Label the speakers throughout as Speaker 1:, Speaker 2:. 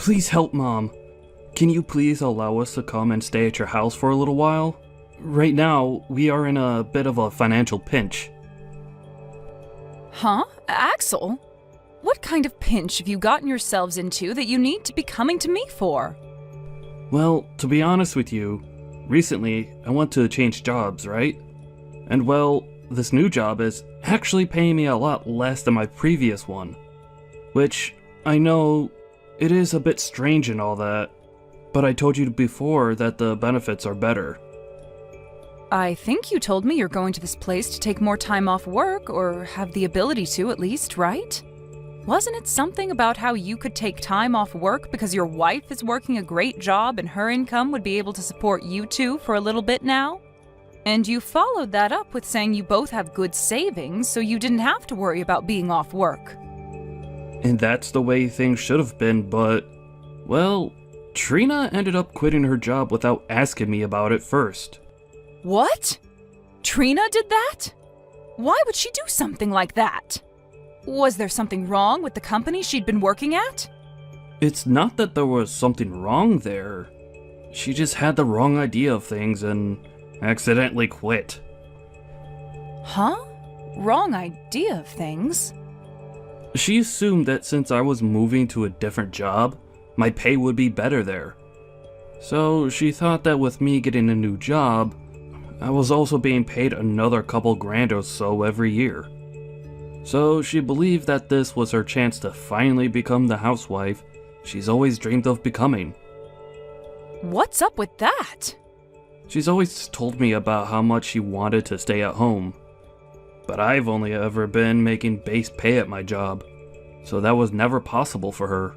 Speaker 1: Please help, Mom. Can you please allow us to come and stay at your house for a little while? Right now, we are in a bit of a financial pinch.
Speaker 2: Huh? Axel? What kind of pinch have you gotten yourselves into that you need to be coming to me for?
Speaker 1: Well, to be honest with you, recently I want to change jobs, right? And well, this new job is actually paying me a lot less than my previous one. Which, I know, it is a bit strange and all that, but I told you before that the benefits are better.
Speaker 2: I think you told me you're going to this place to take more time off work, or have the ability to at least, right? Wasn't it something about how you could take time off work because your wife is working a great job and her income would be able to support you two for a little bit now? And you followed that up with saying you both have good savings, so you didn't have to worry about being off work.
Speaker 1: And that's the way things should have been, but, well, Trina ended up quitting her job without asking me about it first.
Speaker 2: What? Trina did that? Why would she do something like that? Was there something wrong with the company she'd been working at?
Speaker 1: It's not that there was something wrong there. She just had the wrong idea of things and accidentally quit.
Speaker 2: Huh? Wrong idea of things?
Speaker 1: She assumed that since I was moving to a different job, my pay would be better there. So she thought that with me getting a new job, I was also being paid another couple grand or so every year. So she believed that this was her chance to finally become the housewife she's always dreamed of becoming.
Speaker 2: What's up with that?
Speaker 1: She's always told me about how much she wanted to stay at home. But I've only ever been making base pay at my job, so that was never possible for her.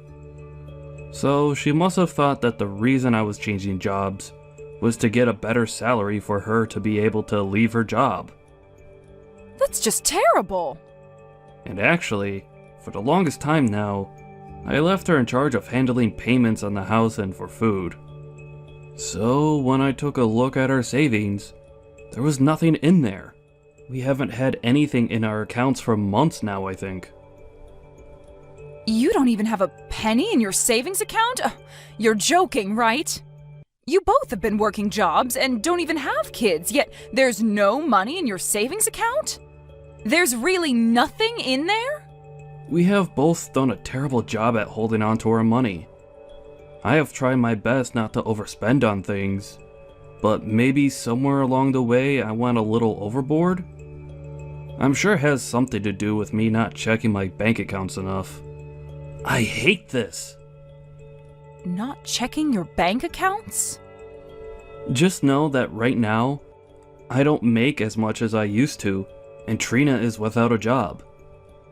Speaker 1: So she must have thought that the reason I was changing jobs was to get a better salary for her to be able to leave her job.
Speaker 2: That's just terrible.
Speaker 1: And actually, for the longest time now, I left her in charge of handling payments on the house and for food. So when I took a look at our savings, there was nothing in there. We haven't had anything in our accounts for months now, I think.
Speaker 2: You don't even have a penny in your savings account? You're joking, right? You both have been working jobs and don't even have kids, yet there's no money in your savings account? There's really nothing in there?
Speaker 1: We have both done a terrible job at holding on to our money. I have tried my best not to overspend on things, but maybe somewhere along the way I went a little overboard? I'm sure it has something to do with me not checking my bank accounts enough. I hate this!
Speaker 2: Not checking your bank accounts?
Speaker 1: Just know that right now, I don't make as much as I used to, and Trina is without a job.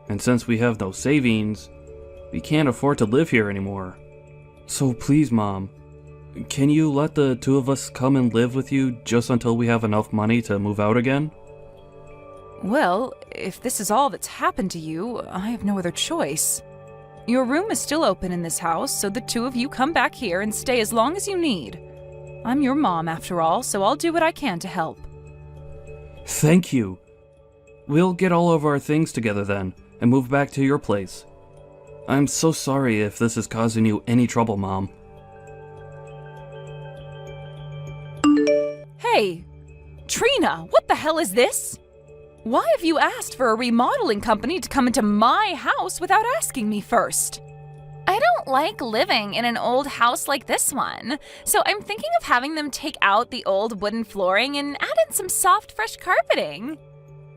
Speaker 1: And since we have no savings, we can't afford to live here anymore. So please, Mom, can you let the two of us come and live with you just until we have enough money to move out again?
Speaker 2: Well, if this is all that's happened to you, I have no other choice. Your room is still open in this house, so the two of you come back here and stay as long as you need. I'm your mom, after all, so I'll do what I can to help.
Speaker 1: Thank you. We'll get all of our things together then, and move back to your place. I'm so sorry if this is causing you any trouble, Mom.
Speaker 2: Hey! Trina, what the hell is this? Why have you asked for a remodeling company to come into my house without asking me first?
Speaker 3: I don't like living in an old house like this one, so I'm thinking of having them take out the old wooden flooring and add in some soft, fresh carpeting.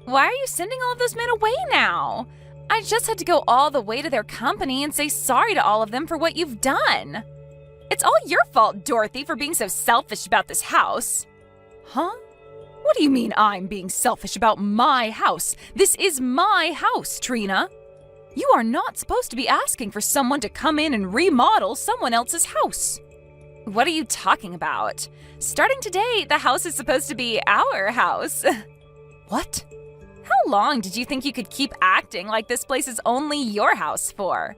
Speaker 3: Why are you sending all of those men away now? I just had to go all the way to their company and say sorry to all of them for what you've done. It's all your fault, Dorothy, for being so selfish about this house.
Speaker 2: Huh? What do you mean I'm being selfish about my house? This is my house, Trina. You are not supposed to be asking for someone to come in and remodel someone else's house.
Speaker 3: What are you talking about? Starting today, the house is supposed to be our house.
Speaker 2: What?
Speaker 3: How long did you think you could keep acting like this place is only your house for?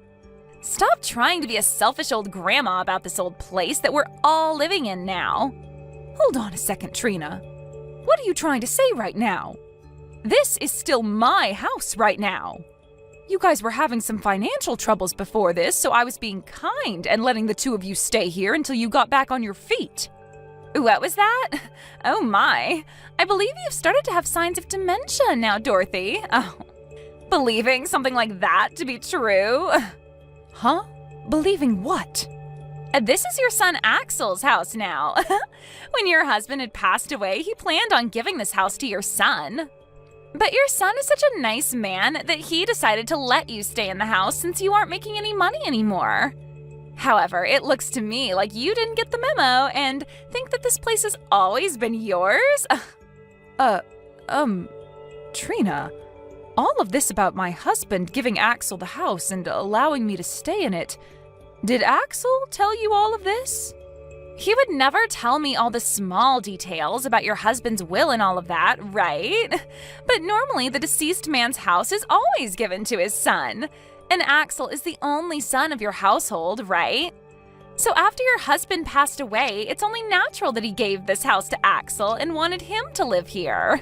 Speaker 3: Stop trying to be a selfish old grandma about this old place that we're all living in now.
Speaker 2: Hold on a second, Trina. What are you trying to say right now? This is still my house right now. You guys were having some financial troubles before this, so I was being kind and letting the two of you stay here until you got back on your feet.
Speaker 3: What was that? Oh my. I believe you've started to have signs of dementia now, Dorothy. Oh, believing something like that to be true?
Speaker 2: Huh? Believing what?
Speaker 3: This is your son Axel's house now. When your husband had passed away, he planned on giving this house to your son. But your son is such a nice man that he decided to let you stay in the house since you aren't making any money anymore. However, it looks to me like you didn't get the memo and think that this place has always been yours.
Speaker 2: Trina, all of this about my husband giving Axel the house and allowing me to stay in it, did Axel tell you all of this?
Speaker 3: He would never tell me all the small details about your husband's will and all of that, right? But normally the deceased man's house is always given to his son. And Axel is the only son of your household, right? So after your husband passed away, it's only natural that he gave this house to Axel and wanted him to live here.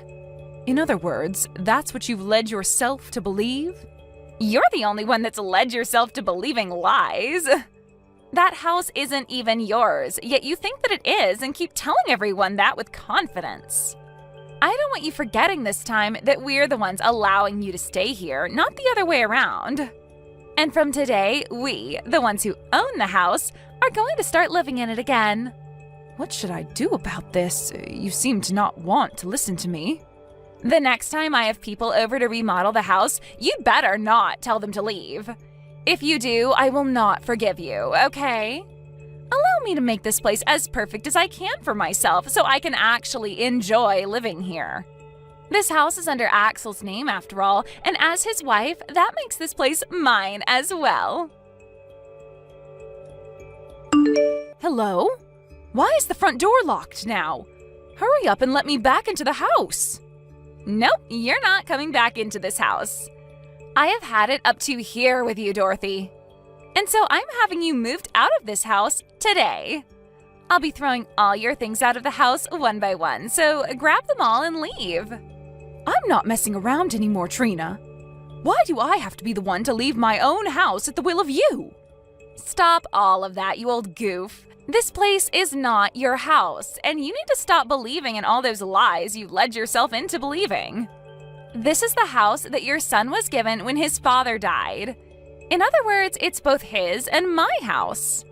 Speaker 2: In other words, that's what you've led yourself to believe?
Speaker 3: You're the only one that's led yourself to believing lies. That house isn't even yours, yet you think that it is and keep telling everyone that with confidence. I don't want you forgetting this time that we're the ones allowing you to stay here, not the other way around. And from today, we, the ones who own the house, are going to start living in it again.
Speaker 2: What should I do about this? You seem to not want to listen to me.
Speaker 3: The next time I have people over to remodel the house, you'd better not tell them to leave. If you do, I will not forgive you, okay? Allow me to make this place as perfect as I can for myself so I can actually enjoy living here. This house is under Axel's name after all, and as his wife, that makes this place mine as well.
Speaker 2: Hello? Why is the front door locked now? Hurry up and let me back into the house.
Speaker 3: Nope, you're not coming back into this house. I have had it up to here with you, Dorothy. And so I'm having you moved out of this house today. I'll be throwing all your things out of the house one by one, so grab them all and leave.
Speaker 2: I'm not messing around anymore, Trina. Why do I have to be the one to leave my own house at the will of you?
Speaker 3: Stop all of that, you old goof. This place is not your house, and you need to stop believing in all those lies you led yourself into believing. This is the house that your son was given when his father died. In other words, it's both his and my house.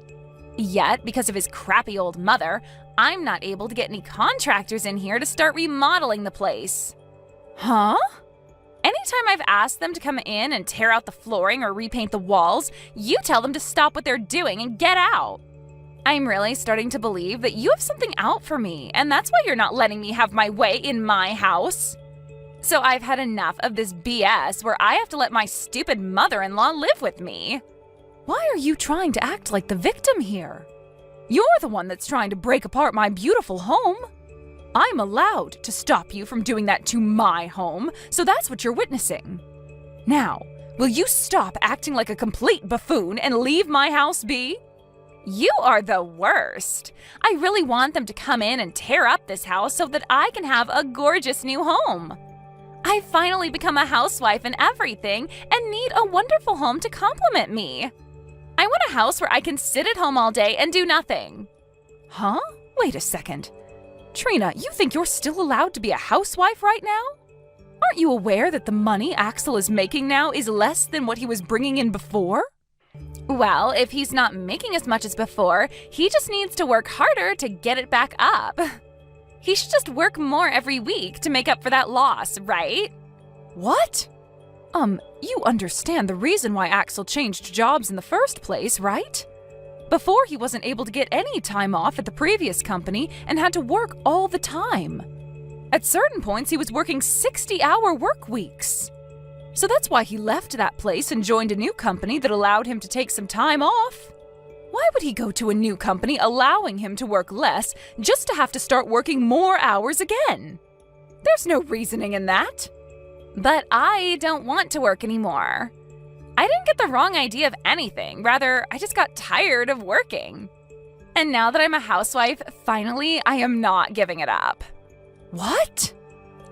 Speaker 3: Yet, because of his crappy old mother, I'm not able to get any contractors in here to start remodeling the place.
Speaker 2: Huh?
Speaker 3: Anytime I've asked them to come in and tear out the flooring or repaint the walls, you tell them to stop what they're doing and get out. I'm really starting to believe that you have something out for me, and that's why you're not letting me have my way in my house. So I've had enough of this BS where I have to let my stupid mother-in-law live with me.
Speaker 2: Why are you trying to act like the victim here? You're the one that's trying to break apart my beautiful home. I'm allowed to stop you from doing that to my home, so that's what you're witnessing. Now, will you stop acting like a complete buffoon and leave my house be?
Speaker 3: You are the worst. I really want them to come in and tear up this house so that I can have a gorgeous new home. I've finally become a housewife and everything and need a wonderful home to complement me. I want a house where I can sit at home all day and do nothing.
Speaker 2: Huh? Wait a second. Trina, you think you're still allowed to be a housewife right now? Aren't you aware that the money Axel is making now is less than what he was bringing in before?
Speaker 3: Well, if he's not making as much as before, he just needs to work harder to get it back up. He should just work more every week to make up for that loss, right?
Speaker 2: What? You understand the reason why Axel changed jobs in the first place, right? Before, he wasn't able to get any time off at the previous company and had to work all the time. At certain points, he was working 60-hour work weeks. So that's why he left that place and joined a new company that allowed him to take some time off. Why would he go to a new company allowing him to work less just to have to start working more hours again? There's no reasoning in that.
Speaker 3: But I don't want to work anymore. I didn't get the wrong idea of anything. Rather, I just got tired of working. And now that I'm a housewife, finally, I am not giving it up.
Speaker 2: What?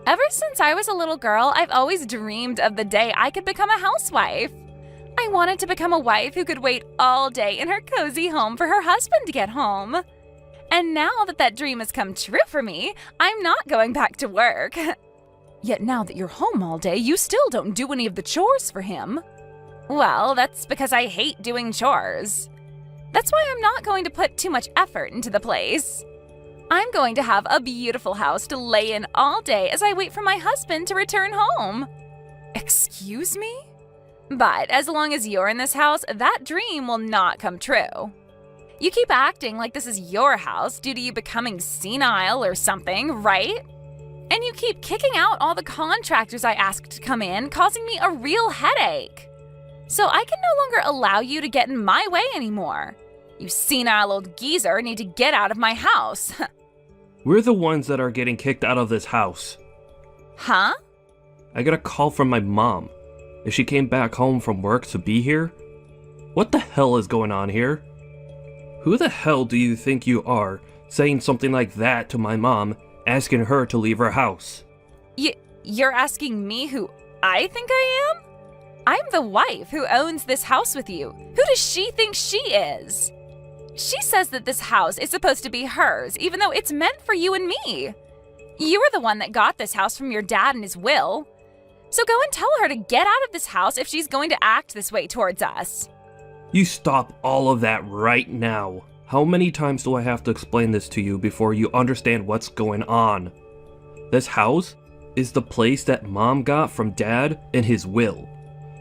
Speaker 3: Ever since I was a little girl, I've always dreamed of the day I could become a housewife. I wanted to become a wife who could wait all day in her cozy home for her husband to get home. And now that that dream has come true for me, I'm not going back to work.
Speaker 2: Yet now that you're home all day, you still don't do any of the chores for him.
Speaker 3: Well, that's because I hate doing chores. That's why I'm not going to put too much effort into the place. I'm going to have a beautiful house to lay in all day as I wait for my husband to return home.
Speaker 2: Excuse me?
Speaker 3: But as long as you're in this house, that dream will not come true. You keep acting like this is your house due to you becoming senile or something, right? And you keep kicking out all the contractors I asked to come in, causing me a real headache. So I can no longer allow you to get in my way anymore. You senile old geezer need to get out of my house.
Speaker 1: We're the ones that are getting kicked out of this house.
Speaker 3: Huh?
Speaker 1: I got a call from my mom. If she came back home from work to be here? What the hell is going on here? Who the hell do you think you are, saying something like that to my mom, asking her to leave her house?
Speaker 3: You're asking me who I think I am? I'm the wife who owns this house with you. Who does she think she is? She says that this house is supposed to be hers, even though it's meant for you and me. You were the one that got this house from your dad in his will. So go and tell her to get out of this house if she's going to act this way towards us.
Speaker 1: You stop all of that right now. How many times do I have to explain this to you before you understand what's going on? This house is the place that Mom got from Dad in his will.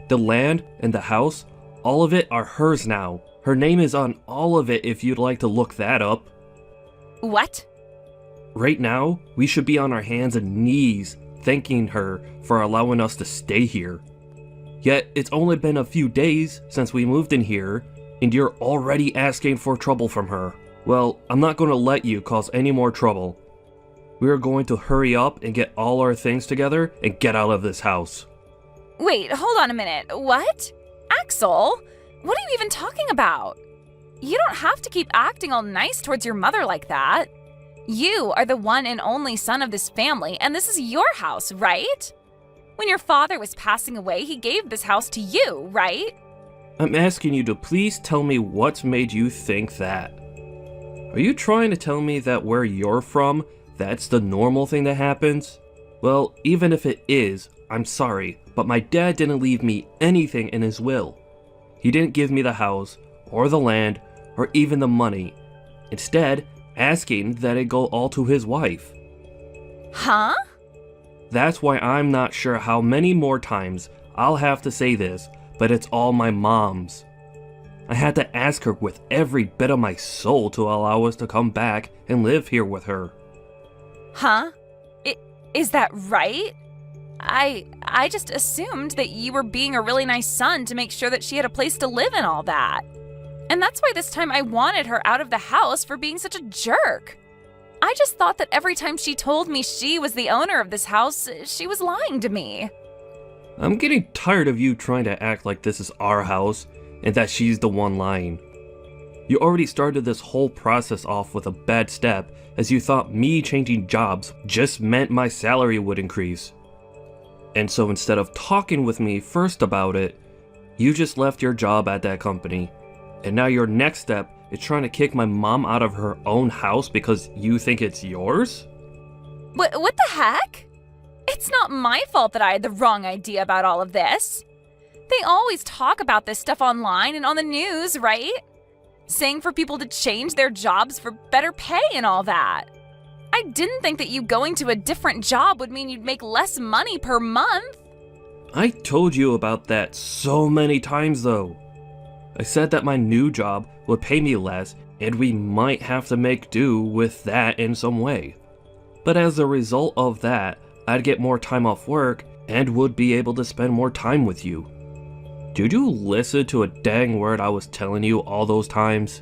Speaker 1: The land and the house, all of it are hers now. Her name is on all of it if you'd like to look that up.
Speaker 3: What?
Speaker 1: Right now, we should be on our hands and knees thanking her for allowing us to stay here. Yet, it's only been a few days since we moved in here, and you're already asking for trouble from her. Well, I'm not going to let you cause any more trouble. We are going to hurry up and get all our things together and get out of this house.
Speaker 3: Wait, hold on a minute. What? Axel? What are you even talking about? You don't have to keep acting all nice towards your mother like that. You are the one and only son of this family, and this is your house, right? When your father was passing away, he gave this house to you, right?
Speaker 1: I'm asking you to please tell me what's made you think that. Are you trying to tell me that where you're from, that's the normal thing that happens? Well, even if it is, I'm sorry, but my dad didn't leave me anything in his will. He didn't give me the house, or the land, or even the money. Instead, asking that it go all to his wife.
Speaker 3: Huh?
Speaker 1: That's why I'm not sure how many more times I'll have to say this, but it's all my mom's. I had to ask her with every bit of my soul to allow us to come back and live here with her.
Speaker 3: Huh? Is that right? I just assumed that you were being a really nice son to make sure that she had a place to live and all that. And that's why this time I wanted her out of the house for being such a jerk. I just thought that every time she told me she was the owner of this house, she was lying to me.
Speaker 1: I'm getting tired of you trying to act like this is our house and that she's the one lying. You already started this whole process off with a bad step, as you thought me changing jobs just meant my salary would increase. And so instead of talking with me first about it, you just left your job at that company. And now your next step is trying to kick my mom out of her own house because you think it's yours?
Speaker 3: What the heck? It's not my fault that I had the wrong idea about all of this. They always talk about this stuff online and on the news, right? Saying for people to change their jobs for better pay and all that. I didn't think that you going to a different job would mean you'd make less money per month.
Speaker 1: I told you about that so many times though. I said that my new job would pay me less and we might have to make do with that in some way. But as a result of that, I'd get more time off work and would be able to spend more time with you. Did you listen to a dang word I was telling you all those times?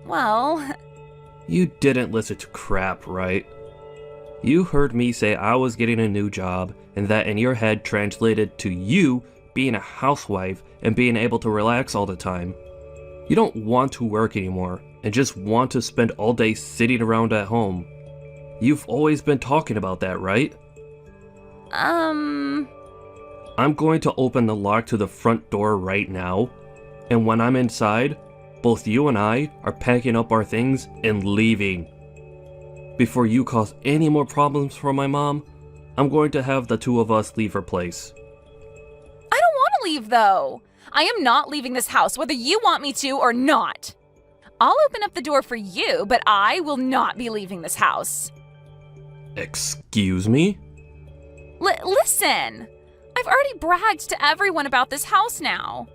Speaker 3: Well...
Speaker 1: You didn't listen to crap, right? You heard me say I was getting a new job, and that in your head translated to you being a housewife and being able to relax all the time. You don't want to work anymore, and just want to spend all day sitting around at home. You've always been talking about that, right? I'm going to open the lock to the front door right now, and when I'm inside, both you and I are packing up our things and leaving. Before you cause any more problems for my mom, I'm going to have the two of us leave her place.
Speaker 3: I don't want to leave, though. I am not leaving this house, whether you want me to or not. I'll open up the door for you, but I will not be leaving this house.
Speaker 1: Excuse me?
Speaker 3: Listen, I've already bragged to everyone about this house now.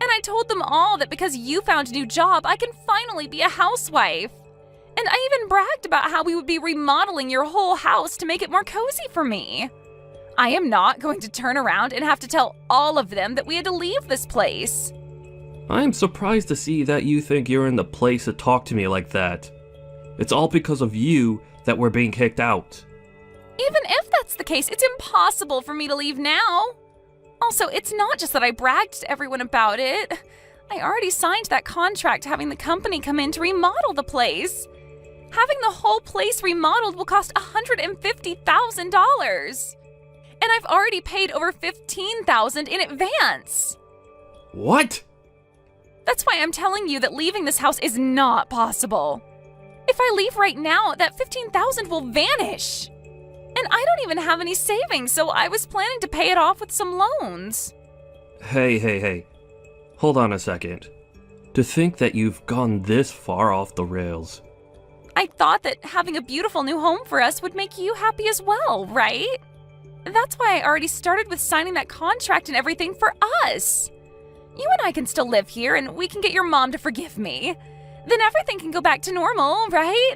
Speaker 3: And I told them all that because you found a new job, I can finally be a housewife. And I even bragged about how we would be remodeling your whole house to make it more cozy for me. I am not going to turn around and have to tell all of them that we had to leave this place.
Speaker 1: I'm surprised to see that you think you're in the place to talk to me like that. It's all because of you that we're being kicked out.
Speaker 3: Even if that's the case, it's impossible for me to leave now. Also, it's not just that I bragged to everyone about it. I already signed that contract having the company come in to remodel the place. Having the whole place remodeled will cost $150,000. And I've already paid over $15,000 in advance.
Speaker 1: What?
Speaker 3: That's why I'm telling you that leaving this house is not possible. If I leave right now, that $15,000 will vanish. And I don't even have any savings, so I was planning to pay it off with some loans.
Speaker 1: Hey. Hold on a second. To think that you've gone this far off the rails.
Speaker 3: I thought that having a beautiful new home for us would make you happy as well, right? That's why I already started with signing that contract and everything for us. You and I can still live here, and we can get your mom to forgive me. Then everything can go back to normal, right?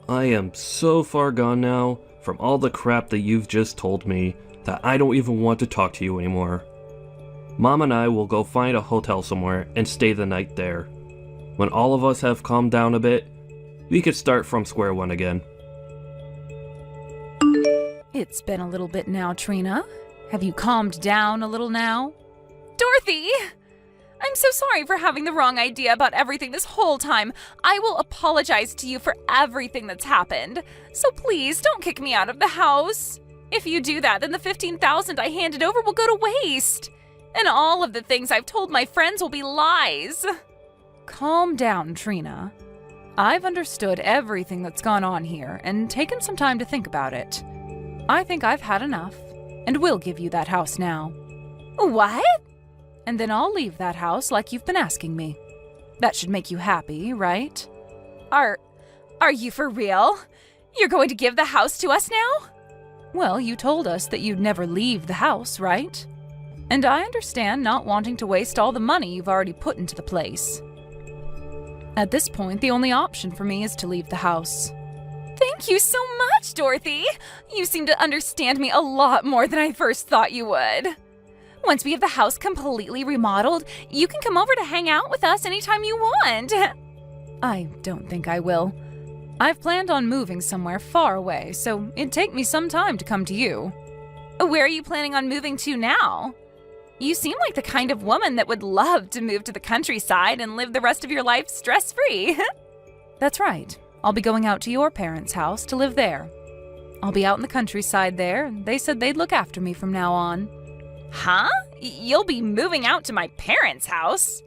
Speaker 1: I am so far gone now from all the crap that you've just told me that I don't even want to talk to you anymore. Mom and I will go find a hotel somewhere and stay the night there. When all of us have calmed down a bit, we could start from square one again.
Speaker 2: It's been a little bit now, Trina. Have you calmed down a little now?
Speaker 3: Dorothy! I'm so sorry for having the wrong idea about everything this whole time. I will apologize to you for everything that's happened. So please, don't kick me out of the house. If you do that, then the $15,000 I handed over will go to waste. And all of the things I've told my friends will be lies.
Speaker 2: Calm down, Trina. I've understood everything that's gone on here and taken some time to think about it. I think I've had enough, and will give you that house now.
Speaker 3: What?
Speaker 2: And then I'll leave that house like you've been asking me. That should make you happy, right?
Speaker 3: Are you for real? You're going to give the house to us now?
Speaker 2: Well, you told us that you'd never leave the house, right? And I understand not wanting to waste all the money you've already put into the place. At this point, the only option for me is to leave the house.
Speaker 3: Thank you so much, Dorothy. You seem to understand me a lot more than I first thought you would. Once we have the house completely remodeled, you can come over to hang out with us anytime you want.
Speaker 2: I don't think I will. I've planned on moving somewhere far away, so it'd take me some time to come to you.
Speaker 3: Where are you planning on moving to now? You seem like the kind of woman that would love to move to the countryside and live the rest of your life stress-free.
Speaker 2: That's right. I'll be going out to your parents' house to live there. I'll be out in the countryside there, and they said they'd look after me from now on.
Speaker 3: Huh? You'll be moving out to my parents' house?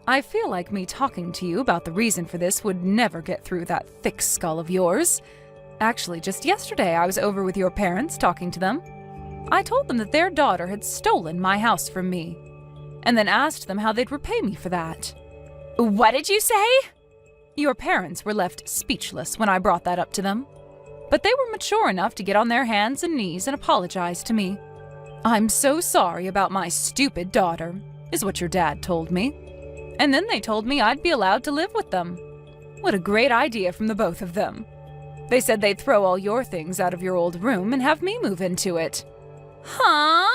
Speaker 2: I feel like me talking to you about the reason for this would never get through that thick skull of yours. Actually, just yesterday I was over with your parents talking to them. I told them that their daughter had stolen my house from me, and then asked them how they'd repay me for that.
Speaker 3: What did you say?
Speaker 2: Your parents were left speechless when I brought that up to them, but they were mature enough to get on their hands and knees and apologize to me. I'm so sorry about my stupid daughter, is what your dad told me. And then they told me I'd be allowed to live with them. What a great idea from the both of them. They said they'd throw all your things out of your old room and have me move into it.
Speaker 3: Huh?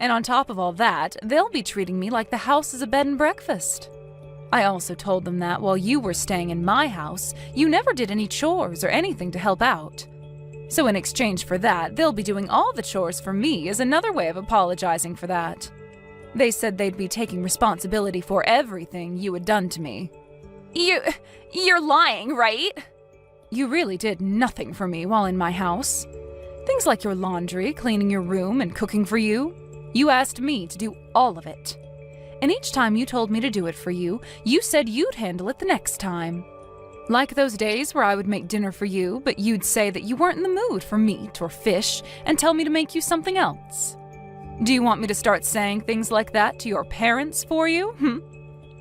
Speaker 2: And on top of all that, they'll be treating me like the house is a bed and breakfast. I also told them that while you were staying in my house, you never did any chores or anything to help out. So in exchange for that, they'll be doing all the chores for me as another way of apologizing for that. They said they'd be taking responsibility for everything you had done to me.
Speaker 3: You're lying, right?
Speaker 2: You really did nothing for me while in my house. Things like your laundry, cleaning your room, and cooking for you. You asked me to do all of it. And each time you told me to do it for you, you said you'd handle it the next time. Like those days where I would make dinner for you, but you'd say that you weren't in the mood for meat or fish and tell me to make you something else. Do you want me to start saying things like that to your parents for you?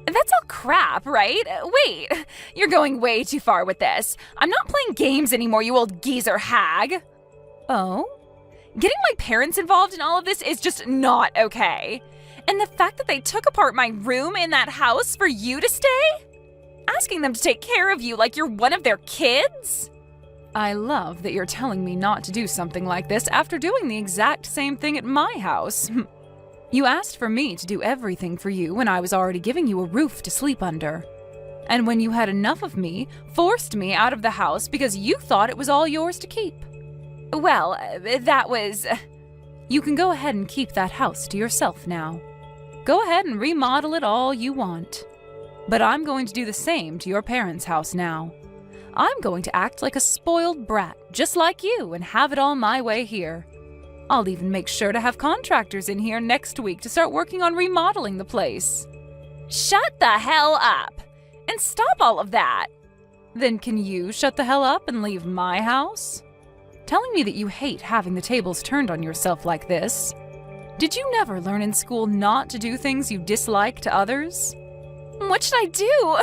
Speaker 3: That's all crap, right? Wait, you're going way too far with this. I'm not playing games anymore, you old geezer hag.
Speaker 2: Oh?
Speaker 3: Getting my parents involved in all of this is just not okay. And the fact that they took apart my room in that house for you to stay? Asking them to take care of you like you're one of their kids?
Speaker 2: I love that you're telling me not to do something like this after doing the exact same thing at my house. You asked for me to do everything for you when I was already giving you a roof to sleep under. And when you had enough of me, forced me out of the house because you thought it was all yours to keep.
Speaker 3: Well, that was...
Speaker 2: You can go ahead and keep that house to yourself now. Go ahead and remodel it all you want. But I'm going to do the same to your parents' house now. I'm going to act like a spoiled brat, just like you, and have it all my way here. I'll even make sure to have contractors in here next week to start working on remodeling the place.
Speaker 3: Shut the hell up! And stop all of that!
Speaker 2: Then can you shut the hell up and leave my house? Telling me that you hate having the tables turned on yourself like this. Did you never learn in school not to do things you dislike to others?
Speaker 3: What should I do?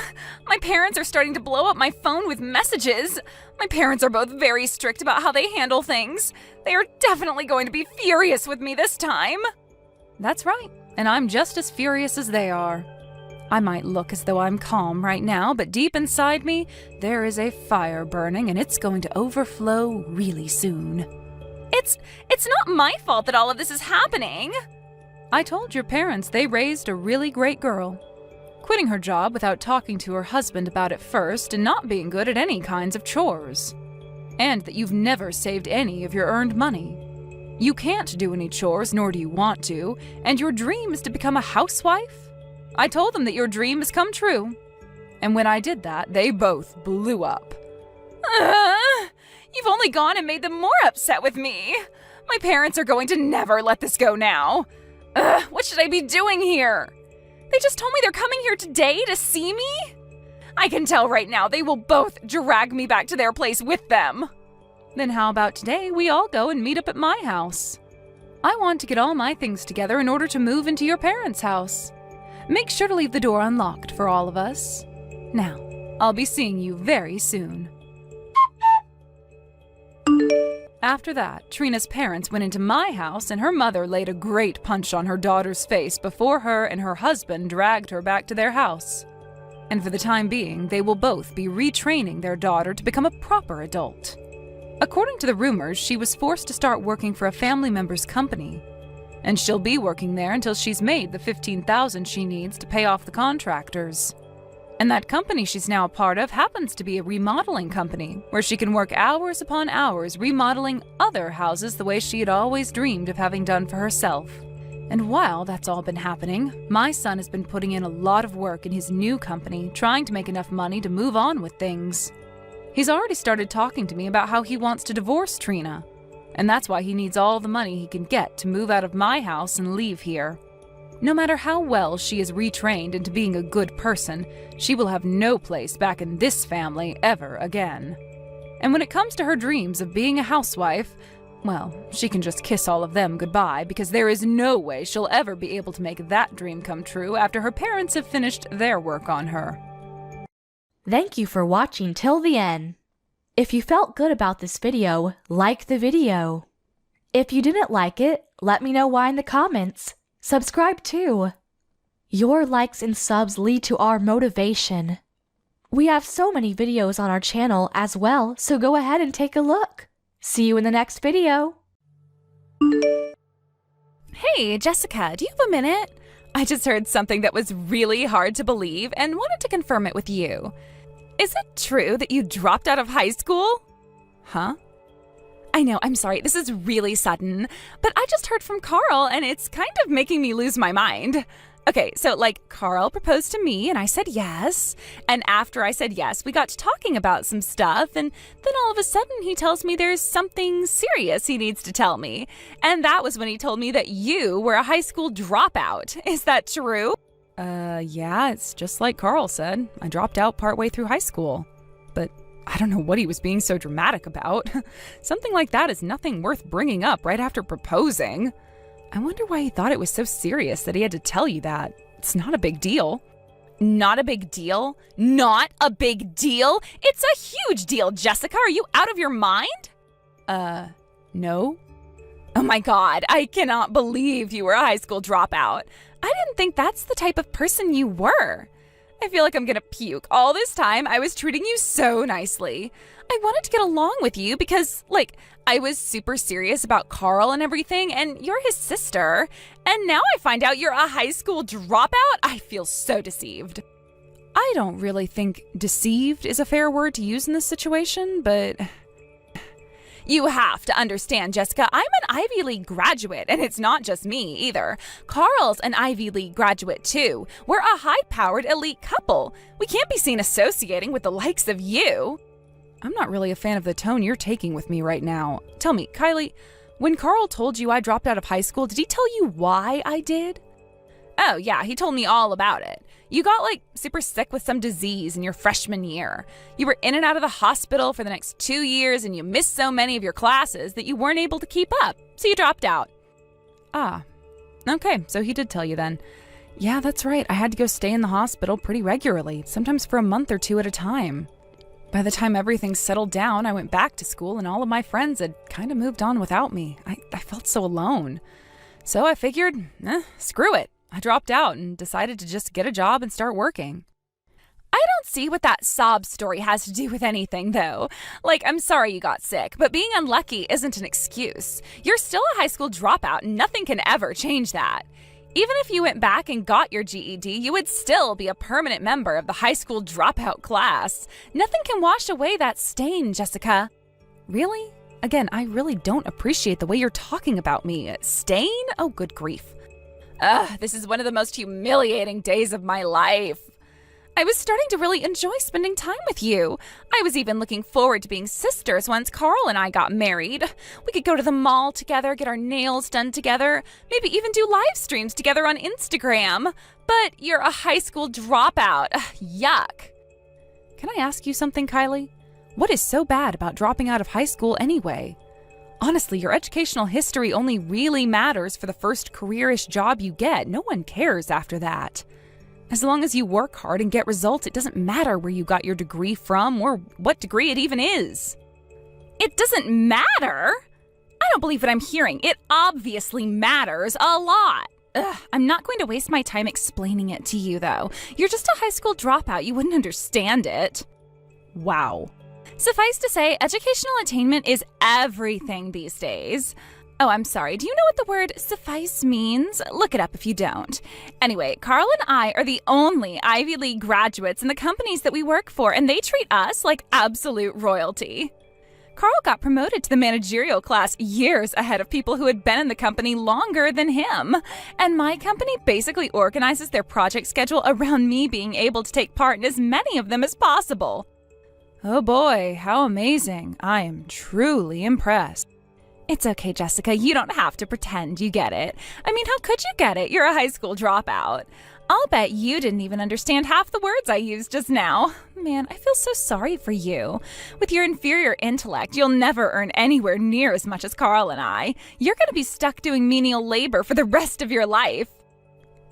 Speaker 3: My parents are starting to blow up my phone with messages. My parents are both very strict about how they handle things. They are definitely going to be furious with me this time.
Speaker 2: That's right, and I'm just as furious as they are. I might look as though I'm calm right now, but deep inside me, there is a fire burning and it's going to overflow really soon.
Speaker 3: It's not my fault that all of this is happening.
Speaker 2: I told your parents they raised a really great girl. Quitting her job without talking to her husband about it first and not being good at any kinds of chores. And that you've never saved any of your earned money. You can't do any chores, nor do you want to, and your dream is to become a housewife? I told them that your dream has come true. And when I did that, they both blew up.
Speaker 3: You've only gone and made them more upset with me. My parents are going to never let this go now. What should I be doing here? They just told me they're coming here today to see me? I can tell right now they will both drag me back to their place with them.
Speaker 2: Then how about today we all go and meet up at my house? I want to get all my things together in order to move into your parents' house. Make sure to leave the door unlocked for all of us. Now, I'll be seeing you very soon. After that, Trina's parents went into my house and her mother laid a great punch on her daughter's face before her and her husband dragged her back to their house. And for the time being, they will both be retraining their daughter to become a proper adult. According to the rumors, she was forced to start working for a family member's company. And she'll be working there until she's made the $15,000 she needs to pay off the contractors. And that company she's now a part of happens to be a remodeling company, where she can work hours upon hours remodeling other houses the way she had always dreamed of having done for herself. And while that's all been happening, my son has been putting in a lot of work in his new company, trying to make enough money to move on with things. He's already started talking to me about how he wants to divorce Trina, and that's why he needs all the money he can get to move out of my house and leave here. No matter how well she is retrained into being a good person, she will have no place back in this family ever again. And when it comes to her dreams of being a housewife, well, she can just kiss all of them goodbye because there is no way she'll ever be able to make that dream come true after her parents have finished their work on her.
Speaker 4: Thank you for watching till the end. If you felt good about this video, like the video. If you didn't like it, let me know why in the comments. Subscribe too. Your likes and subs lead to our motivation. We have so many videos on our channel as well, so go ahead and take a look. See you in the next video.
Speaker 3: Hey, Jessica, do you have a minute? I just heard something that was really hard to believe and wanted to confirm it with you. Is it true that you dropped out of high school?
Speaker 2: Huh?
Speaker 3: I know, I'm sorry, this is really sudden, but I just heard from Carl and it's kind of making me lose my mind.
Speaker 2: Okay, so Carl proposed to me and I said yes. And after I said yes, we got to talking about some stuff. And then all of a sudden he tells me there's something serious he needs to tell me. And that was when he told me that you were a high school dropout. Is that true? Yeah, it's just like Carl said. I dropped out partway through high school. But I don't know what he was being so dramatic about. Something like that is nothing worth bringing up right after proposing. I wonder why he thought it was so serious that he had to tell you that. It's not a big deal. Not a big deal? Not a big deal? It's a huge deal, Jessica. Are you out of your mind? No. Oh my God, I cannot believe you were a high school dropout. I didn't think that's the type of person you were. I feel like I'm gonna puke. All this time, I was treating you so nicely. I wanted to get along with you because, I was super serious about Carl and everything, and you're his sister. And now I find out you're a high school dropout? I feel so deceived. I don't really think deceived is a fair word to use in this situation, but you have to understand, Jessica, I'm an Ivy League graduate, and it's not just me either. Carl's an Ivy League graduate too. We're a high-powered elite couple. We can't be seen associating with the likes of you. I'm not really a fan of the tone you're taking with me right now. Tell me, Kylie, when Carl told you I dropped out of high school, did he tell you why I did? Oh, yeah, he told me all about it. You got, super sick with some disease in your freshman year. You were in and out of the hospital for the next 2 years, and you missed so many of your classes that you weren't able to keep up, so you dropped out. Ah, okay, so he did tell you then. Yeah, that's right. I had to go stay in the hospital pretty regularly, sometimes for a month or two at a time. By the time everything settled down, I went back to school and all of my friends had kind of moved on without me. I felt so alone. So I figured, screw it. I dropped out and decided to just get a job and start working. I don't see what that sob story has to do with anything, though. I'm sorry you got sick, but being unlucky isn't an excuse. You're still a high school dropout and nothing can ever change that. Even if you went back and got your GED, you would still be a permanent member of the high school dropout class. Nothing can wash away that stain, Jessica. Really? Again, I really don't appreciate the way you're talking about me. Stain? Oh, good grief. This is one of the most humiliating days of my life. I was starting to really enjoy spending time with you. I was even looking forward to being sisters once Carl and I got married. We could go to the mall together, get our nails done together, maybe even do live streams together on Instagram. But you're a high school dropout. Yuck. Can I ask you something, Kylie? What is so bad about dropping out of high school anyway? Honestly, your educational history only really matters for the first careerish job you get. No one cares after that. As long as you work hard and get results, it doesn't matter where you got your degree from or what degree it even is. It doesn't matter? I don't believe what I'm hearing. It obviously matters a lot. I'm not going to waste my time explaining it to you, though. You're just a high school dropout. You wouldn't understand it. Wow. Suffice to say, educational attainment is everything these days. Oh, I'm sorry. Do you know what the word suffice means? Look it up if you don't. Anyway, Carl and I are the only Ivy League graduates in the companies that we work for, and they treat us like absolute royalty. Carl got promoted to the managerial class years ahead of people who had been in the company longer than him. And my company basically organizes their project schedule around me being able to take part in as many of them as possible. Oh boy, how amazing. I am truly impressed. It's okay, Jessica. You don't have to pretend you get it. I mean, how could you get it? You're a high school dropout. I'll bet you didn't even understand half the words I used just now. Man, I feel so sorry for you. With your inferior intellect, you'll never earn anywhere near as much as Carl and I. You're going to be stuck doing menial labor for the rest of your life.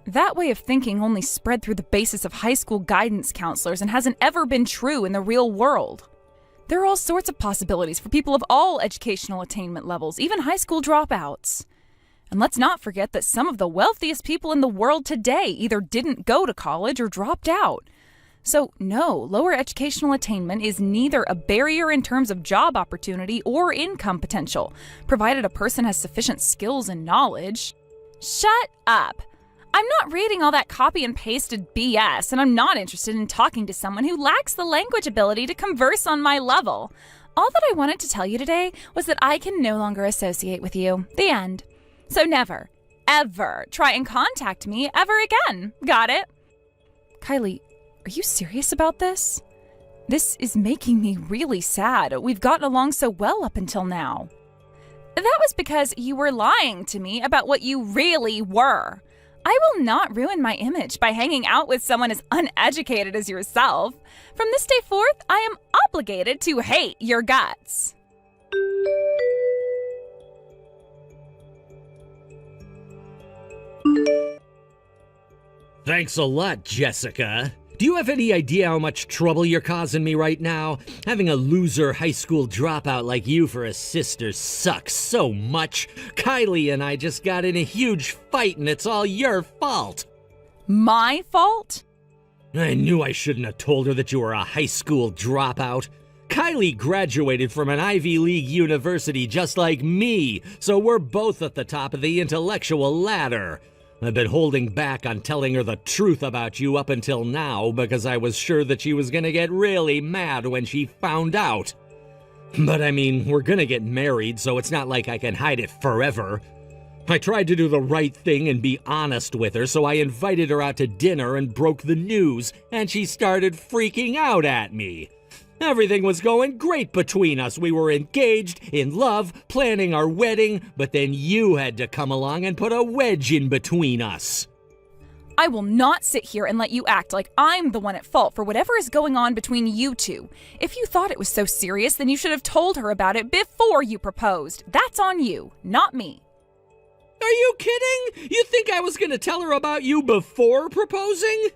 Speaker 2: That way of thinking only spread through the basis of high school guidance counselors and hasn't ever been true in the real world. There are all sorts of possibilities for people of all educational attainment levels, even high school dropouts. And let's not forget that some of the wealthiest people in the world today either didn't go to college or dropped out. So no, lower educational attainment is neither a barrier in terms of job opportunity or income potential, provided a person has sufficient skills and knowledge. Shut up! I'm not reading all that copy and pasted BS, and I'm not interested in talking to someone who lacks the language ability to converse on my level. All that I wanted to tell you today was that I can no longer associate with you. The end. So never,
Speaker 3: ever try and contact me ever again. Got it?
Speaker 2: Kylie, are you serious about this? This is making me really sad. We've gotten along so well up until now.
Speaker 3: That was because you were lying to me about what you really were. I will not ruin my image by hanging out with someone as uneducated as yourself. From this day forth, I am obligated to hate your guts.
Speaker 5: Thanks a lot, Jessica. Do you have any idea how much trouble you're causing me right now? Having a loser high school dropout like you for a sister sucks so much. Kylie and I just got in a huge fight and it's all your fault.
Speaker 2: My fault?
Speaker 5: I knew I shouldn't have told her that you were a high school dropout. Kylie graduated from an Ivy League university just like me, so we're both at the top of the intellectual ladder. I've been holding back on telling her the truth about you up until now because I was sure that she was gonna get really mad when she found out. But I mean, we're gonna get married, so it's not like I can hide it forever. I tried to do the right thing and be honest with her, so I invited her out to dinner and broke the news, and she started freaking out at me. Everything was going great between us. We were engaged, in love, planning our wedding, but then you had to come along and put a wedge in between us.
Speaker 2: I will not sit here and let you act like I'm the one at fault for whatever is going on between you two. If you thought it was so serious, then you should have told her about it before you proposed. That's on you, not me.
Speaker 5: Are you kidding? You think I was gonna tell her about you before proposing?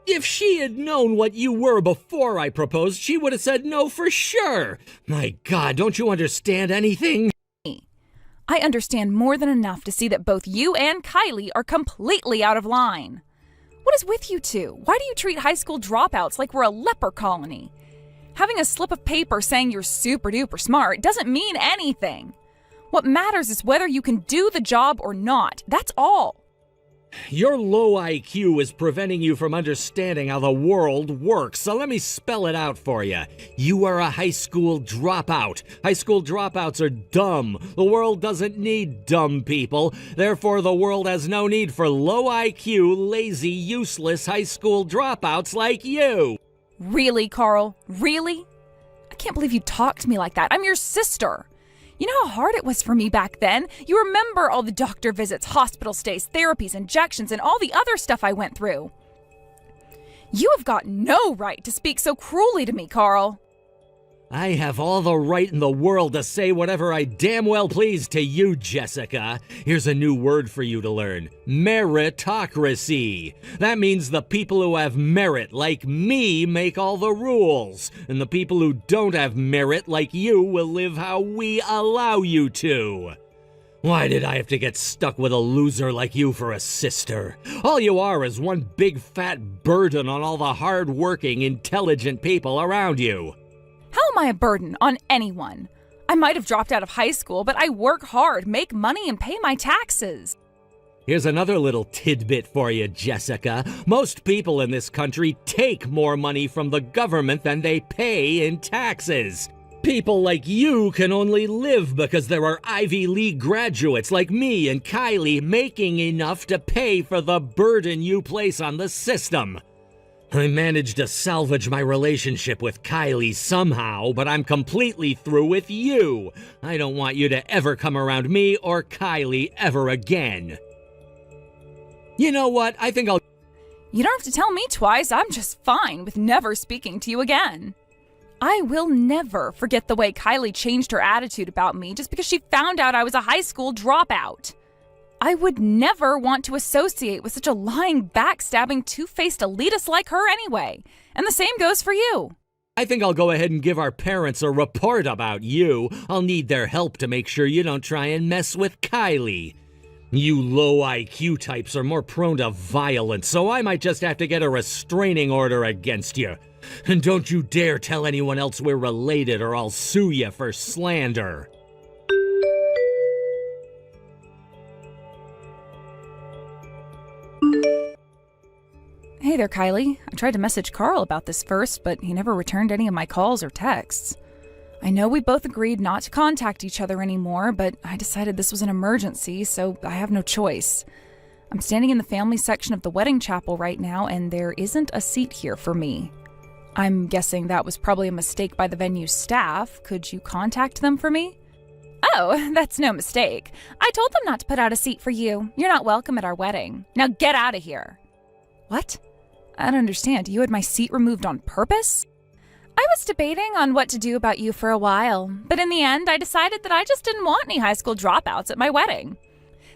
Speaker 5: If she had known what you were before I proposed, she would have said no for sure. My God, don't you understand anything?
Speaker 2: I understand more than enough to see that both you and Kylie are completely out of line. What is with you two? Why do you treat high school dropouts like we're a leper colony? Having a slip of paper saying you're super duper smart doesn't mean anything. What matters is whether you can do the job or not. That's all.
Speaker 5: Your low IQ is preventing you from understanding how the world works, so let me spell it out for you. You are a high school dropout. High school dropouts are dumb. The world doesn't need dumb people. Therefore, the world has no need for low IQ, lazy, useless high school dropouts like you.
Speaker 2: Really, Carl? Really? I can't believe you talked to me like that. I'm your sister. You know how hard it was for me back then? You remember all the doctor visits, hospital stays, therapies, injections, and all the other stuff I went through. You have got no right to speak so cruelly to me, Carl.
Speaker 5: I have all the right in the world to say whatever I damn well please to you, Jessica. Here's a new word for you to learn. Meritocracy. That means the people who have merit, like me, make all the rules. And the people who don't have merit, like you, will live how we allow you to. Why did I have to get stuck with a loser like you for a sister? All you are is one big fat burden on all the hard-working, intelligent people around you.
Speaker 2: How am I a burden on anyone? I might have dropped out of high school, but I work hard, make money, and pay my taxes.
Speaker 5: Here's another little tidbit for you, Jessica. Most people in this country take more money from the government than they pay in taxes. People like you can only live because there are Ivy League graduates like me and Kylie making enough to pay for the burden you place on the system. I managed to salvage my relationship with Kylie somehow, but I'm completely through with you. I don't want you to ever come around me or Kylie ever again. You know what? I think I'll...
Speaker 2: You don't have to tell me twice. I'm just fine with never speaking to you again. I will never forget the way Kylie changed her attitude about me just because she found out I was a high school dropout. I would never want to associate with such a lying, backstabbing, two-faced elitist like her anyway. And the same goes for you.
Speaker 5: I think I'll go ahead and give our parents a report about you. I'll need their help to make sure you don't try and mess with Kylie. You low IQ types are more prone to violence, so I might just have to get a restraining order against you. And don't you dare tell anyone else we're related or I'll sue you for slander.
Speaker 2: Hey there, Kylie. I tried to message Carl about this first, but he never returned any of my calls or texts. I know we both agreed not to contact each other anymore, but I decided this was an emergency, so I have no choice. I'm standing in the family section of the wedding chapel right now, and there isn't a seat here for me. I'm guessing that was probably a mistake by the venue's staff. Could you contact them for me?
Speaker 3: Oh, that's no mistake. I told them not to put out a seat for you. You're not welcome at our wedding. Now get out of here.
Speaker 2: What? I don't understand. You had my seat removed on purpose?
Speaker 3: I was debating on what to do about you for a while, but in the end, I decided that I just didn't want any high school dropouts at my wedding.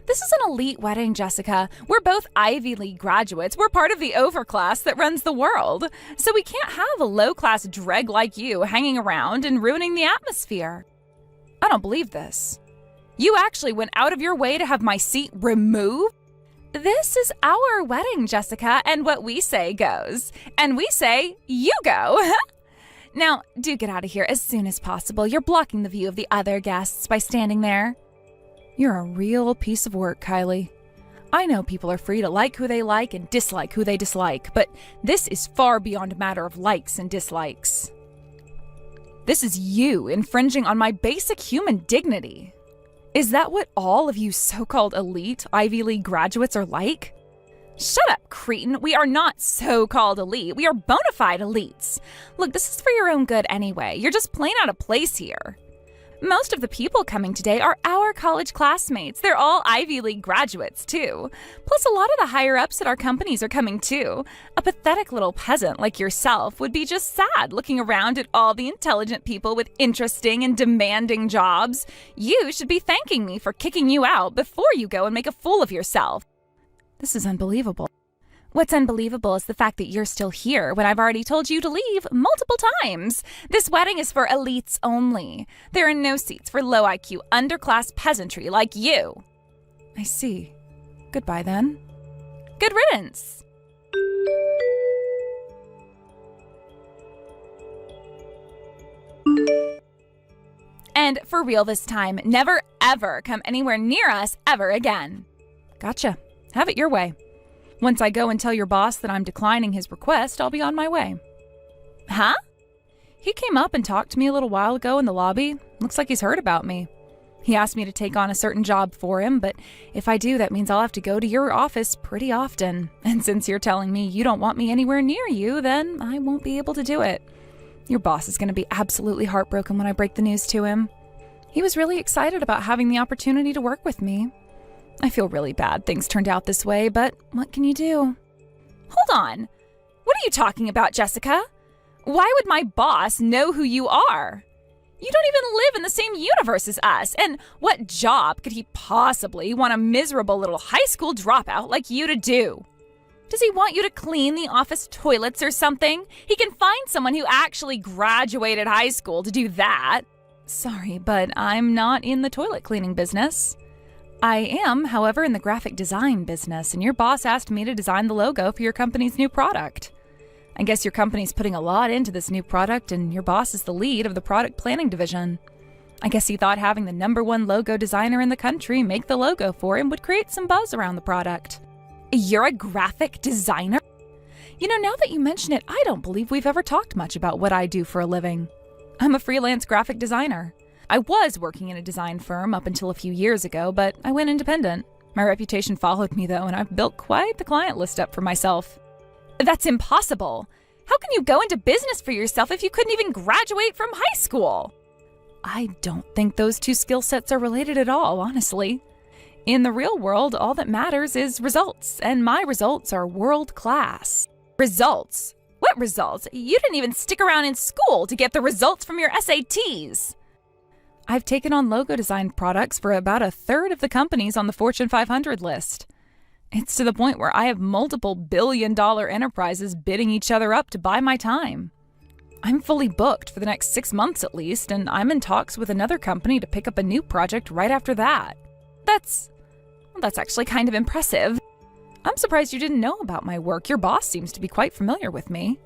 Speaker 3: This is an elite wedding, Jessica. We're both Ivy League graduates. We're part of the overclass that runs the world. So we can't have a low-class dreg like you hanging around and ruining the atmosphere.
Speaker 2: I don't believe this. You actually went out of your way to have my seat removed?
Speaker 3: This is our wedding, Jessica, and what we say goes. And we say, you go. Now, do get out of here as soon as possible. You're blocking the view of the other guests by standing there.
Speaker 2: You're a real piece of work, Kylie. I know people are free to like who they like and dislike who they dislike, but this is far beyond a matter of likes and dislikes. This is you infringing on my basic human dignity. Is that what all of you so-called elite Ivy League graduates are like?
Speaker 3: Shut up, cretin. We are not so-called elite. We are bona fide elites. Look, this is for your own good anyway. You're just plain out of place here. Most of the people coming today are our college classmates. They're all Ivy League graduates, too. Plus, a lot of the higher-ups at our companies are coming, too. A pathetic little peasant like yourself would be just sad looking around at all the intelligent people with interesting and demanding jobs. You should be thanking me for kicking you out before you go and make a fool of yourself.
Speaker 2: This is unbelievable.
Speaker 3: What's unbelievable is the fact that you're still here when I've already told you to leave multiple times. This wedding is for elites only. There are no seats for low IQ, underclass peasantry like you.
Speaker 2: I see. Goodbye then.
Speaker 3: Good riddance. And for real this time, never ever come anywhere near us ever again.
Speaker 2: Gotcha. Have it your way. Once I go and tell your boss that I'm declining his request, I'll be on my way.
Speaker 3: Huh?
Speaker 2: He came up and talked to me a little while ago in the lobby. Looks like he's heard about me. He asked me to take on a certain job for him, but if I do, that means I'll have to go to your office pretty often. And since you're telling me you don't want me anywhere near you, then I won't be able to do it. Your boss is going to be absolutely heartbroken when I break the news to him. He was really excited about having the opportunity to work with me. I feel really bad things turned out this way, but what can you do?
Speaker 3: Hold on. What are you talking about, Jessica? Why would my boss know who you are? You don't even live in the same universe as us, and what job could he possibly want a miserable little high school dropout like you to do? Does he want you to clean the office toilets or something? He can find someone who actually graduated high school to do that.
Speaker 2: Sorry, but I'm not in the toilet cleaning business. I am, however, in the graphic design business, and your boss asked me to design the logo for your company's new product. I guess your company's putting a lot into this new product, and your boss is the lead of the product planning division. I guess he thought having the #1 logo designer in the country make the logo for him would create some buzz around the product.
Speaker 3: You're a graphic designer?
Speaker 2: You know, now that you mention it, I don't believe we've ever talked much about what I do for a living. I'm a freelance graphic designer. I was working in a design firm up until a few years ago, but I went independent. My reputation followed me, though, and I've built quite the client list up for myself.
Speaker 3: That's impossible. How can you go into business for yourself if you couldn't even graduate from high school?
Speaker 2: I don't think those two skill sets are related at all, honestly. In the real world, all that matters is results, and my results are world class.
Speaker 3: Results? What results? You didn't even stick around in school to get the results from your SATs.
Speaker 2: I've taken on logo design products for about a third of the companies on the Fortune 500 list. It's to the point where I have multiple billion-dollar enterprises bidding each other up to buy my time. I'm fully booked for the next 6 months at least, and I'm in talks with another company to pick up a new project right after that.
Speaker 3: That's actually kind of impressive.
Speaker 2: I'm surprised you didn't know about my work. Your boss seems to be quite familiar with me.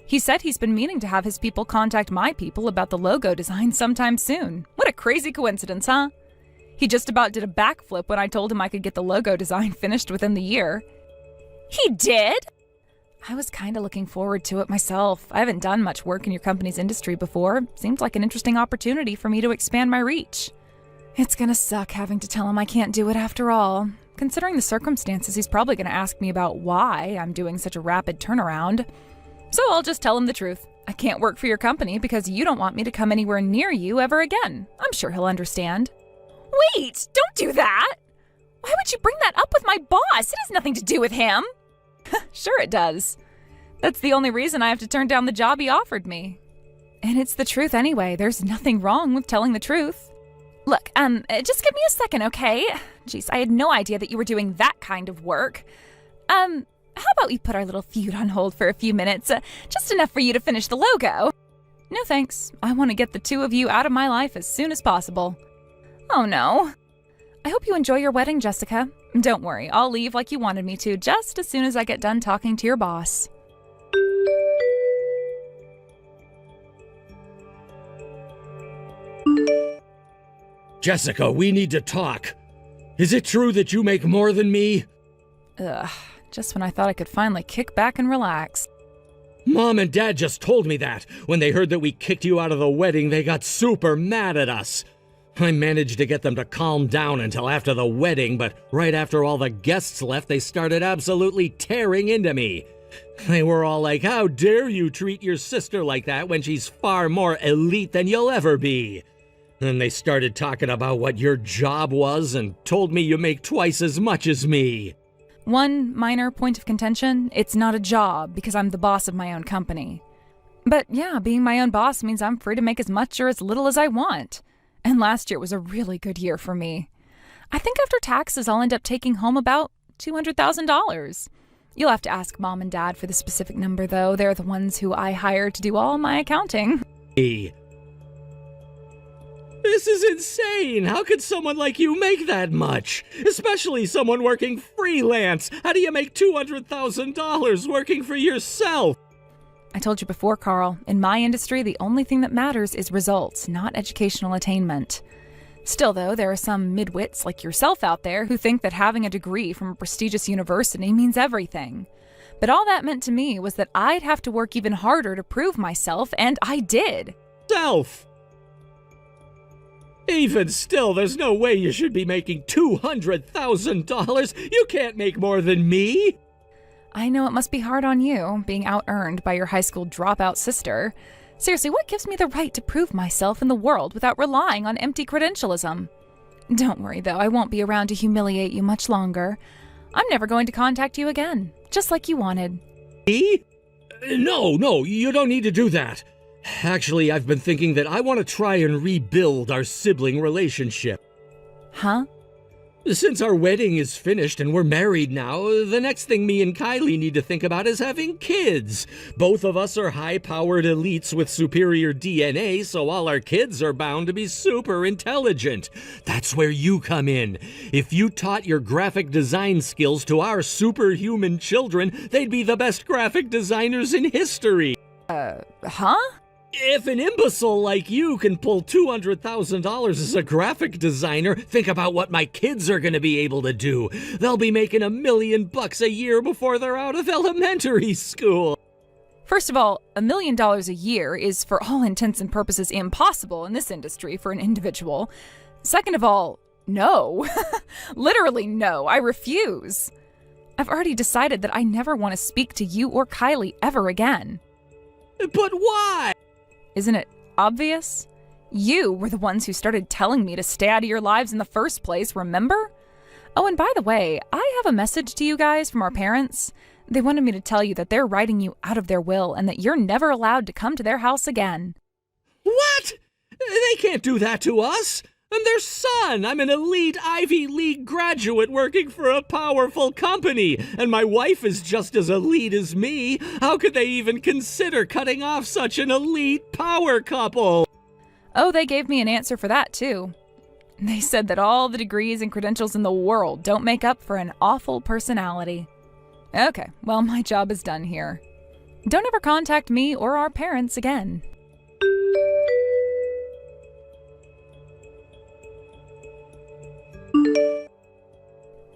Speaker 2: He said he's been meaning to have his people contact my people about the logo design sometime soon. What a crazy coincidence, huh? He just about did a backflip when I told him I could get the logo design finished within the year.
Speaker 3: He did?
Speaker 2: I was kind of looking forward to it myself. I haven't done much work in your company's industry before. Seems like an interesting opportunity for me to expand my reach. It's gonna suck having to tell him I can't do it after all. Considering the circumstances, he's probably gonna ask me about why I'm doing such a rapid turnaround. So I'll just tell him the truth. I can't work for your company because you don't want me to come anywhere near you ever again. I'm sure he'll understand.
Speaker 3: Wait, don't do that! Why would you bring that up with my boss? It has nothing to do with him.
Speaker 2: Sure it does. That's the only reason I have to turn down the job he offered me. And it's the truth anyway. There's nothing wrong with telling the truth.
Speaker 3: Look, just give me a second, okay? Jeez, I had no idea that you were doing that kind of work. How about we put our little feud on hold for a few minutes? Just enough for you to finish the logo.
Speaker 2: No thanks. I want to get the two of you out of my life as soon as possible.
Speaker 3: Oh no.
Speaker 2: I hope you enjoy your wedding, Jessica. Don't worry, I'll leave like you wanted me to just as soon as I get done talking to your boss.
Speaker 5: Jessica, we need to talk. Is it true that you make more than me?
Speaker 2: Ugh, just when I thought I could finally kick back and relax.
Speaker 5: Mom and Dad just told me that. When they heard that we kicked you out of the wedding, they got super mad at us. I managed to get them to calm down until after the wedding, but right after all the guests left, they started absolutely tearing into me. They were all like, "How dare you treat your sister like that when she's far more elite than you'll ever be?" Then they started talking about what your job was and told me you make twice as much as me.
Speaker 2: One minor point of contention, it's not a job because I'm the boss of my own company. But yeah, being my own boss means I'm free to make as much or as little as I want. And last year was a really good year for me. I think after taxes, I'll end up taking home about $200,000. You'll have to ask Mom and Dad for the specific number, though. They're the ones who I hired to do all my accounting.
Speaker 5: This is insane! How could someone like you make that much? Especially someone working freelance! How do you make $200,000 working for yourself?
Speaker 2: I told you before, Carl, in my industry, the only thing that matters is results, not educational attainment. Still, though, there are some midwits like yourself out there who think that having a degree from a prestigious university means everything. But all that meant to me was that I'd have to work even harder to prove myself, and I did.
Speaker 5: Even still, there's no way you should be making $200,000. You can't make more than me.
Speaker 2: I know it must be hard on you, being out-earned by your high school dropout sister. Seriously, what gives me the right to prove myself in the world without relying on empty credentialism? Don't worry, though, I won't be around to humiliate you much longer. I'm never going to contact you again, just like you wanted.
Speaker 5: Me? No, you don't need to do that. Actually, I've been thinking that I want to try and rebuild our sibling relationship.
Speaker 2: Huh?
Speaker 5: Since our wedding is finished and we're married now, the next thing me and Kylie need to think about is having kids. Both of us are high-powered elites with superior DNA, so all our kids are bound to be super intelligent. That's where you come in. If you taught your graphic design skills to our superhuman children, they'd be the best graphic designers in history.
Speaker 2: Huh?
Speaker 5: If an imbecile like you can pull $200,000 as a graphic designer, think about what my kids are going to be able to do. They'll be making $1 million a year before they're out of elementary school.
Speaker 2: First of all, $1 million a year is, for all intents and purposes, impossible in this industry for an individual. Second of all, no. Literally no. I refuse. I've already decided that I never want to speak to you or Kylie ever again.
Speaker 5: But why?
Speaker 2: Isn't it obvious? You were the ones who started telling me to stay out of your lives in the first place, remember? Oh, and by the way, I have a message to you guys from our parents. They wanted me to tell you that they're writing you out of their will and that you're never allowed to come to their house again.
Speaker 5: What? They can't do that to us. I'm their son. I'm an elite Ivy League graduate working for a powerful company, and my wife is just as elite as me. How could they even consider cutting off such an elite power couple?
Speaker 2: Oh, they gave me an answer for that, too. They said that all the degrees and credentials in the world don't make up for an awful personality. Okay, well, my job is done here. Don't ever contact me or our parents again.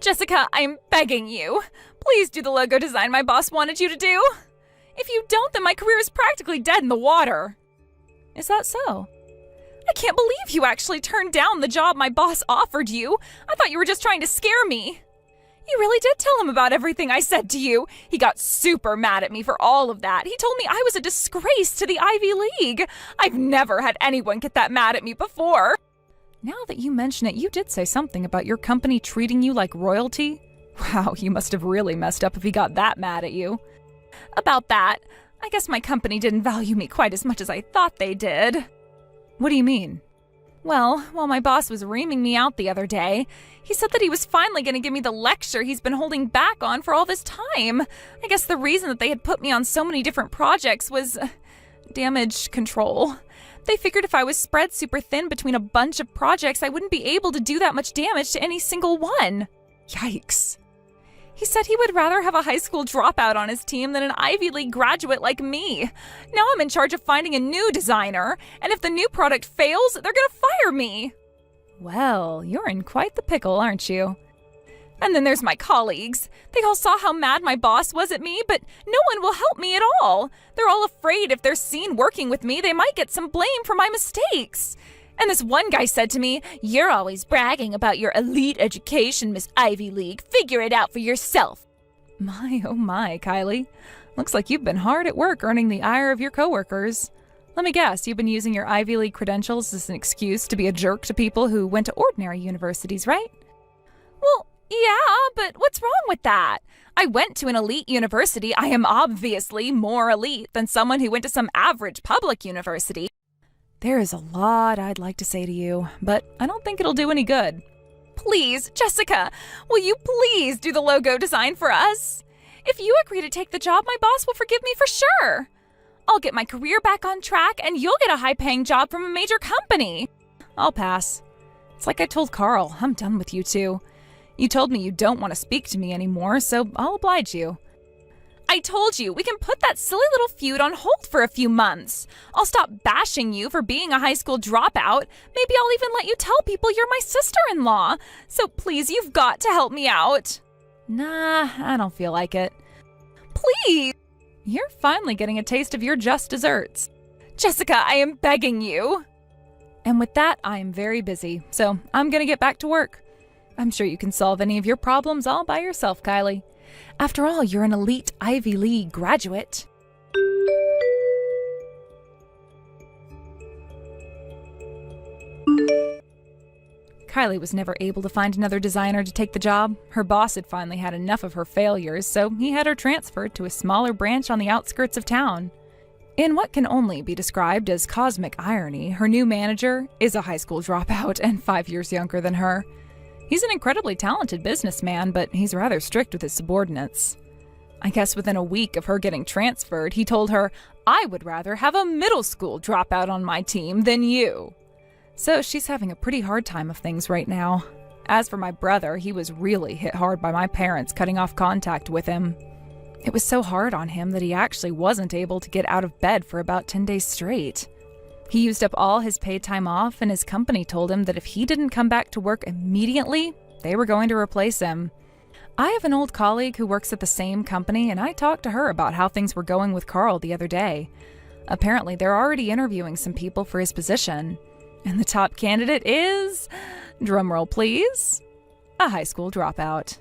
Speaker 3: Jessica, I'm begging you. Please do the logo design my boss wanted you to do. If you don't, then my career is practically dead in the water.
Speaker 2: Is that so?
Speaker 3: I can't believe you actually turned down the job my boss offered you. I thought you were just trying to scare me. You really did tell him about everything I said to you. He got super mad at me for all of that. He told me I was a disgrace to the Ivy League. I've never had anyone get that mad at me before.
Speaker 2: Now that you mention it, you did say something about your company treating you like royalty. Wow, you must have really messed up if he got that mad at you.
Speaker 3: About that, I guess my company didn't value me quite as much as I thought they did.
Speaker 2: What do you mean?
Speaker 3: Well, while my boss was reaming me out the other day, he said that he was finally going to give me the lecture he's been holding back on for all this time. I guess the reason that they had put me on so many different projects was damage control. They figured if I was spread super thin between a bunch of projects, I wouldn't be able to do that much damage to any single one.
Speaker 2: Yikes.
Speaker 3: He said he would rather have a high school dropout on his team than an Ivy League graduate like me. Now I'm in charge of finding a new designer, and if the new product fails, they're gonna fire me.
Speaker 2: Well, you're in quite the pickle, aren't you?
Speaker 3: And then there's my colleagues. They all saw how mad my boss was at me, but no one will help me at all. They're all afraid if they're seen working with me, they might get some blame for my mistakes. And this one guy said to me, "You're always bragging about your elite education, Miss Ivy League. Figure it out for yourself."
Speaker 2: My, oh my, Kylie. Looks like you've been hard at work earning the ire of your coworkers. Let me guess, you've been using your Ivy League credentials as an excuse to be a jerk to people who went to ordinary universities, right?
Speaker 3: Well, yeah, but what's wrong with that? I went to an elite university. I am obviously more elite than someone who went to some average public university.
Speaker 2: There is a lot I'd like to say to you, but I don't think it'll do any good.
Speaker 3: Please, Jessica, will you please do the logo design for us? If you agree to take the job, my boss will forgive me for sure. I'll get my career back on track, and you'll get a high-paying job from a major company.
Speaker 2: I'll pass. It's like I told Carl, I'm done with you two. You told me you don't want to speak to me anymore, so I'll oblige you.
Speaker 3: I told you, we can put that silly little feud on hold for a few months. I'll stop bashing you for being a high school dropout. Maybe I'll even let you tell people you're my sister-in-law. So please, you've got to help me out.
Speaker 2: Nah, I don't feel like it.
Speaker 3: Please.
Speaker 2: You're finally getting a taste of your just desserts.
Speaker 3: Jessica, I am begging you.
Speaker 2: And with that, I am very busy, so I'm gonna get back to work. I'm sure you can solve any of your problems all by yourself, Kylie. After all, you're an elite Ivy League graduate. Kylie was never able to find another designer to take the job. Her boss had finally had enough of her failures, so he had her transferred to a smaller branch on the outskirts of town. In what can only be described as cosmic irony, her new manager is a high school dropout and 5 years younger than her. He's an incredibly talented businessman, but he's rather strict with his subordinates. I guess within a week of her getting transferred, he told her, "I would rather have a middle school dropout on my team than you." So she's having a pretty hard time of things right now. As for my brother, he was really hit hard by my parents cutting off contact with him. It was so hard on him that he actually wasn't able to get out of bed for about 10 days straight. He used up all his paid time off, and his company told him that if he didn't come back to work immediately, they were going to replace him. I have an old colleague who works at the same company, and I talked to her about how things were going with Carl the other day. Apparently, they're already interviewing some people for his position. And the top candidate is, drumroll please, a high school dropout.